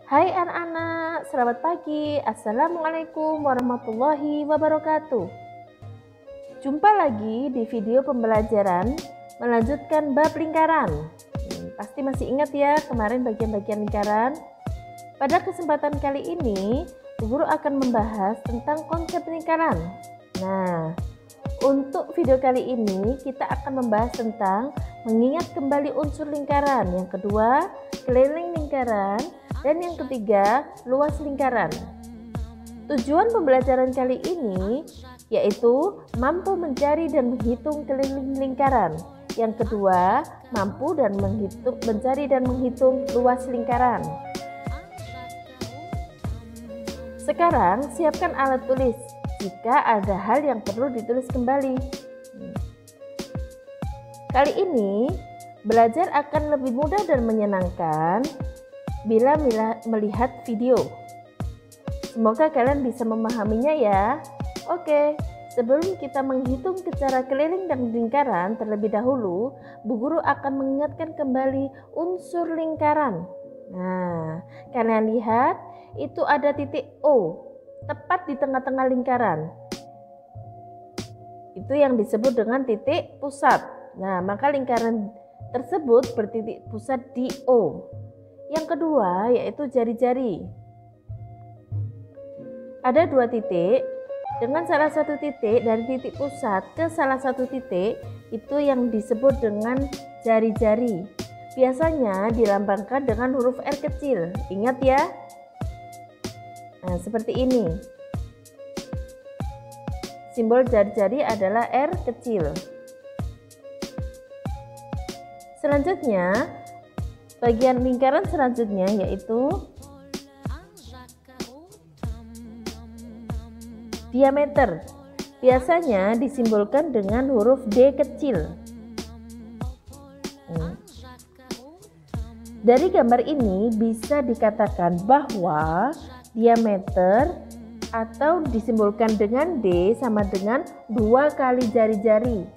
Hai anak-anak, selamat pagi. Assalamualaikum warahmatullahi wabarakatuh. Jumpa lagi di video pembelajaran melanjutkan bab lingkaran. Pasti masih ingat ya kemarin bagian-bagian lingkaran. Pada kesempatan kali ini, Bu Guru akan membahas tentang konsep lingkaran. Nah, untuk video kali ini kita akan membahas tentang mengingat kembali unsur lingkaran. Yang kedua, keliling lingkaran. Dan yang ketiga, luas lingkaran. Tujuan pembelajaran kali ini yaitu mampu mencari dan menghitung keliling lingkaran. Yang kedua, mampu dan mencari dan menghitung luas lingkaran. Sekarang siapkan alat tulis jika ada hal yang perlu ditulis kembali. Kali ini belajar akan lebih mudah dan menyenangkan bila melihat video. Semoga kalian bisa memahaminya ya. Oke, sebelum kita menghitung secara keliling dan lingkaran terlebih dahulu, Bu Guru akan mengingatkan kembali unsur lingkaran. Nah, kalian lihat itu ada titik O tepat di tengah-tengah lingkaran. Itu yang disebut dengan titik pusat. Nah, maka lingkaran tersebut bertitik pusat di O. Yang kedua yaitu jari-jari. Ada dua titik, dengan salah satu titik dari titik pusat ke salah satu titik itu yang disebut dengan jari-jari. Biasanya dilambangkan dengan huruf R kecil. Ingat ya. Nah, seperti ini. Simbol jari-jari adalah R kecil. Selanjutnya, bagian lingkaran selanjutnya yaitu diameter. Biasanya disimbolkan dengan huruf D kecil. Dari gambar ini bisa dikatakan bahwa diameter atau disimbolkan dengan D sama dengan 2 kali jari-jari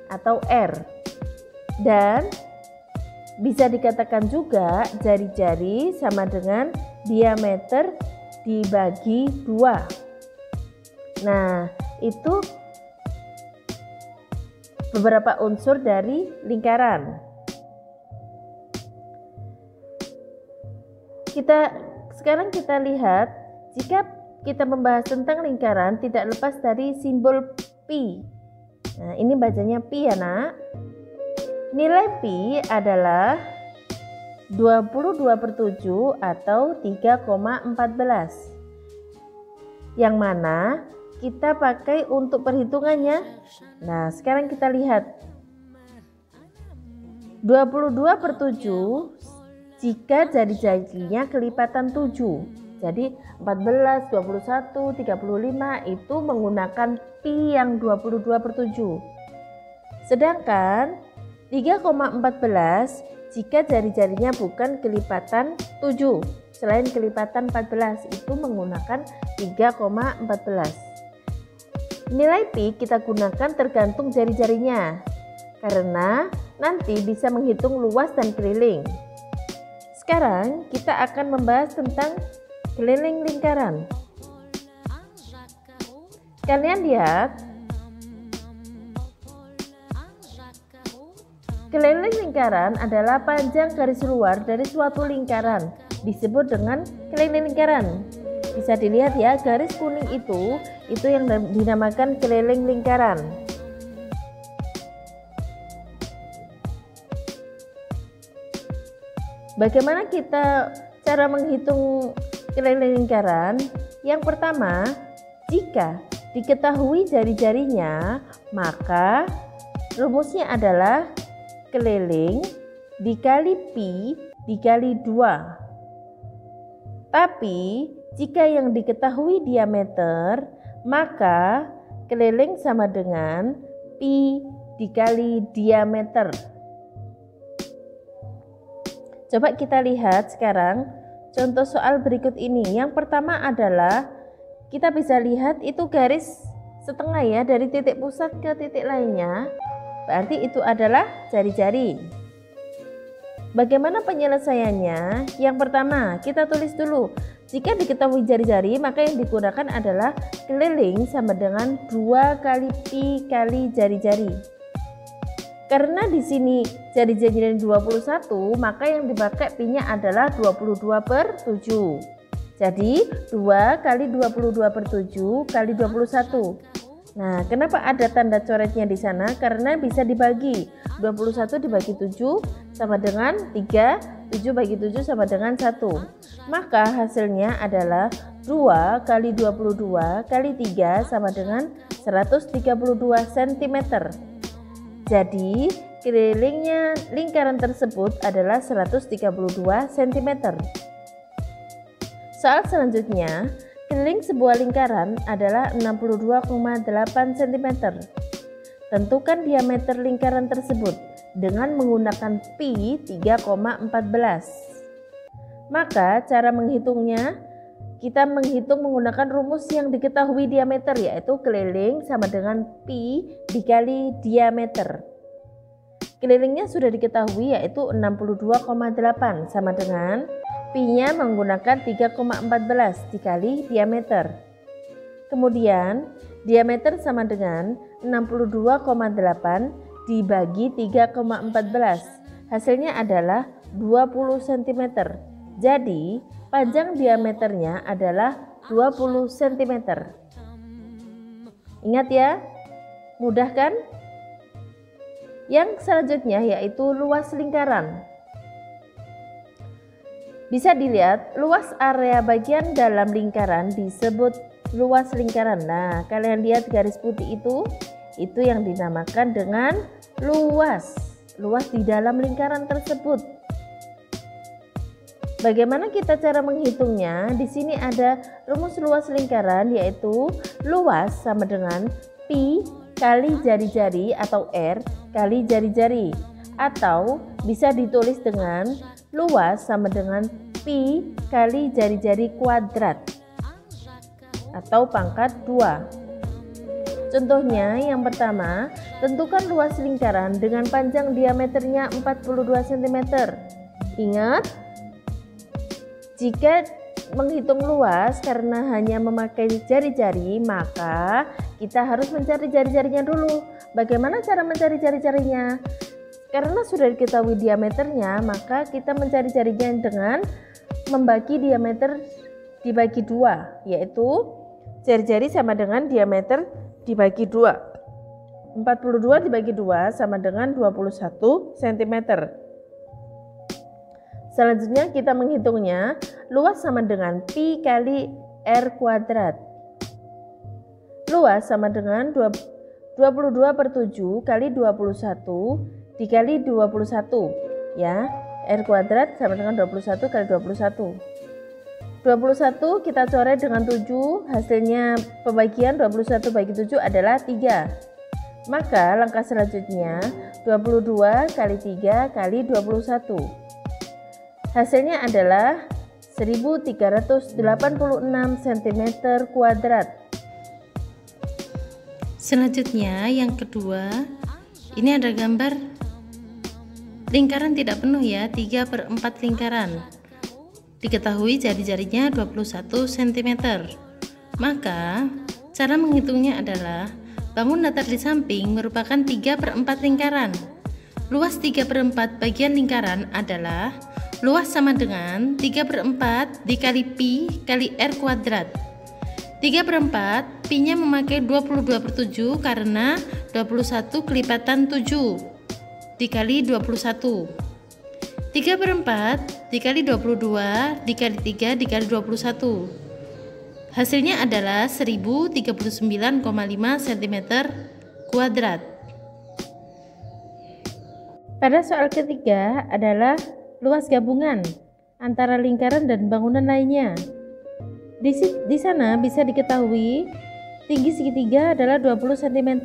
atau R. Dan bisa dikatakan juga jari-jari sama dengan diameter dibagi 2. Nah, itu beberapa unsur dari lingkaran. Sekarang kita lihat, jika kita membahas tentang lingkaran tidak lepas dari simbol pi. Nah, ini bacanya pi ya nak. Nilai pi adalah 22/7 atau 3,14. Yang mana kita pakai untuk perhitungannya. Nah, sekarang kita lihat. 22/7 jika jari-jarinya kelipatan 7. Jadi 14, 21, 35 itu menggunakan pi yang 22/7. Sedangkan 3,14 jika jari-jarinya bukan kelipatan 7, selain kelipatan 14 itu menggunakan 3,14. Nilai pi kita gunakan tergantung jari-jarinya, karena nanti bisa menghitung luas dan keliling. Sekarang kita akan membahas tentang keliling lingkaran. Kalian lihat, keliling lingkaran adalah panjang garis luar dari suatu lingkaran, disebut dengan keliling lingkaran. Bisa dilihat ya, garis kuning itu yang dinamakan keliling lingkaran. Bagaimana kita cara menghitung keliling lingkaran? Yang pertama, jika diketahui jari-jarinya, maka rumusnya adalah keliling dikali pi dikali 2. Tapi jika yang diketahui diameter, maka keliling sama dengan pi dikali diameter. Coba kita lihat sekarang contoh soal berikut ini. Yang pertama adalah kita bisa lihat itu garis setengah ya, dari titik pusat ke titik lainnya. Berarti itu adalah jari-jari. Bagaimana penyelesaiannya? Yang pertama, kita tulis dulu. Jika diketahui jari-jari, maka yang digunakan adalah keliling sama dengan 2 kali pi kali jari-jari. Karena di sini jari-jarinya 21, maka yang dipakai pi-nya adalah 22/7. Jadi 2 kali 22/7 kali 21. Nah, kenapa ada tanda coretnya di sana? Karena bisa dibagi. 21 dibagi 7 sama dengan 3, 7 bagi 7 sama dengan 1. Maka hasilnya adalah 2 kali 22 kali 3 sama dengan 132 cm. Jadi, kelilingnya lingkaran tersebut adalah 132 cm. Soal selanjutnya, keliling sebuah lingkaran adalah 62,8 cm. Tentukan diameter lingkaran tersebut dengan menggunakan pi 3,14. Maka cara menghitungnya, kita menghitung menggunakan rumus yang diketahui diameter, yaitu keliling sama dengan pi dikali diameter. Kelilingnya sudah diketahui, yaitu 62,8 sama dengan pi-nya menggunakan 3,14 dikali diameter. Kemudian diameter sama dengan 62,8 dibagi 3,14. Hasilnya adalah 20 cm. Jadi panjang diameternya adalah 20 cm. Ingat ya, mudah kan? Yang selanjutnya yaitu luas lingkaran. Bisa dilihat, luas area bagian dalam lingkaran disebut luas lingkaran. Nah, kalian lihat garis putih itu yang dinamakan dengan luas di dalam lingkaran tersebut. Bagaimana kita cara menghitungnya? Di sini ada rumus luas lingkaran, yaitu luas sama dengan pi kali jari-jari atau R kali jari-jari, atau bisa ditulis dengan luas sama dengan pi kali jari-jari kuadrat atau pangkat 2. Contohnya yang pertama, tentukan luas lingkaran dengan panjang diameternya 42 cm. Ingat, jika menghitung luas karena hanya memakai jari-jari, maka kita harus mencari jari-jarinya dulu. Bagaimana cara mencari jari-jarinya? Karena sudah diketahui diameternya, maka kita mencari jarinya dengan membagi diameter dibagi 2, yaitu jari-jari sama dengan diameter dibagi 2. 42 dibagi 2 sama dengan 21 cm. Selanjutnya kita menghitungnya, luas sama dengan pi kali R kuadrat. Luas sama dengan 22/7 kali 21 dikali 21, ya. R kuadrat sama dengan 21 kali 21. 21 kita coret dengan 7, hasilnya pembagian 21 bagi 7 adalah 3. Maka langkah selanjutnya 22 kali 3 kali 21. Hasilnya adalah 1386 cm kuadrat. Selanjutnya yang kedua, ini ada gambar lingkaran tidak penuh ya, 3/4 lingkaran. Diketahui jari-jarinya 21 cm. Maka cara menghitungnya adalah bangun datar di samping merupakan 3/4 lingkaran. Luas 3/4 bagian lingkaran adalah luas sama dengan 3/4 dikali pi kali R kuadrat. 3/4 pi-nya memakai 22/7 karena 21 kelipatan 7 dikali 21. 3/4 dikali 22 dikali 3 dikali 21. Hasilnya adalah 1039,5 cm kuadrat. Pada soal ketiga adalah luas gabungan antara lingkaran dan bangunan lainnya. Di sana bisa diketahui tinggi segitiga adalah 20 cm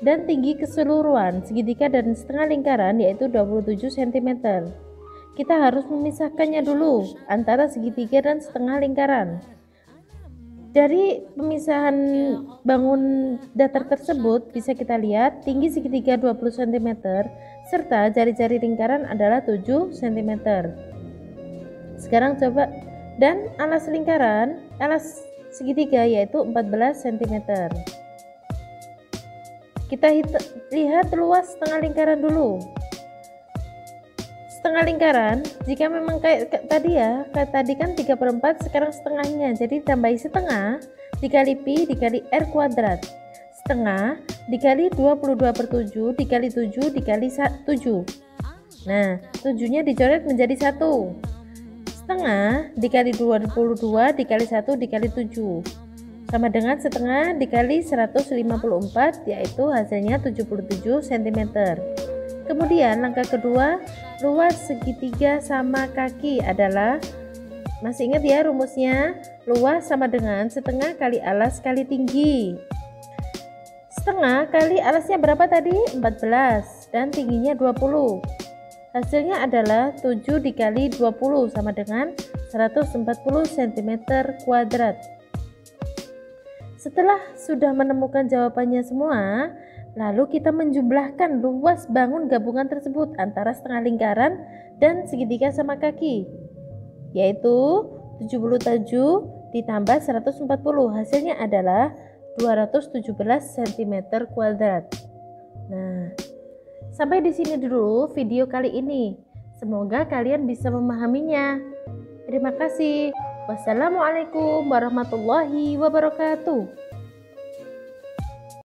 dan tinggi keseluruhan segitiga dan setengah lingkaran yaitu 27 cm. Kita harus memisahkannya dulu antara segitiga dan setengah lingkaran. Dari pemisahan bangun datar tersebut bisa kita lihat tinggi segitiga 20 cm, serta jari-jari lingkaran adalah 7 cm. Sekarang coba, dan alas lingkaran, alas segitiga yaitu 14 cm. Kita lihat luas setengah lingkaran dulu. Setengah lingkaran, jika memang kayak tadi ya, kayak tadi kan 3/4, sekarang setengahnya, jadi tambahi setengah dikali pi dikali r kuadrat. Setengah dikali 22/7 dikali 7 dikali 7. Nah, 7-nya dicoret menjadi 1. Setengah dikali 22 dikali 1 dikali 7 sama dengan setengah dikali 154, yaitu hasilnya 77 cm. Kemudian langkah kedua, luas segitiga sama kaki adalah, masih ingat ya rumusnya, luas sama dengan setengah kali alas kali tinggi. Setengah kali alasnya berapa tadi? 14, dan tingginya 20. Hasilnya adalah 7 dikali 20 sama dengan 140 cm kuadrat. Setelah sudah menemukan jawabannya semua, lalu kita menjumlahkan luas bangun gabungan tersebut antara setengah lingkaran dan segitiga sama kaki, yaitu 77 ditambah 140, hasilnya adalah 217 cm kuadrat. Nah, sampai di sini dulu video kali ini. Semoga kalian bisa memahaminya. Terima kasih. Wassalamualaikum warahmatullahi wabarakatuh.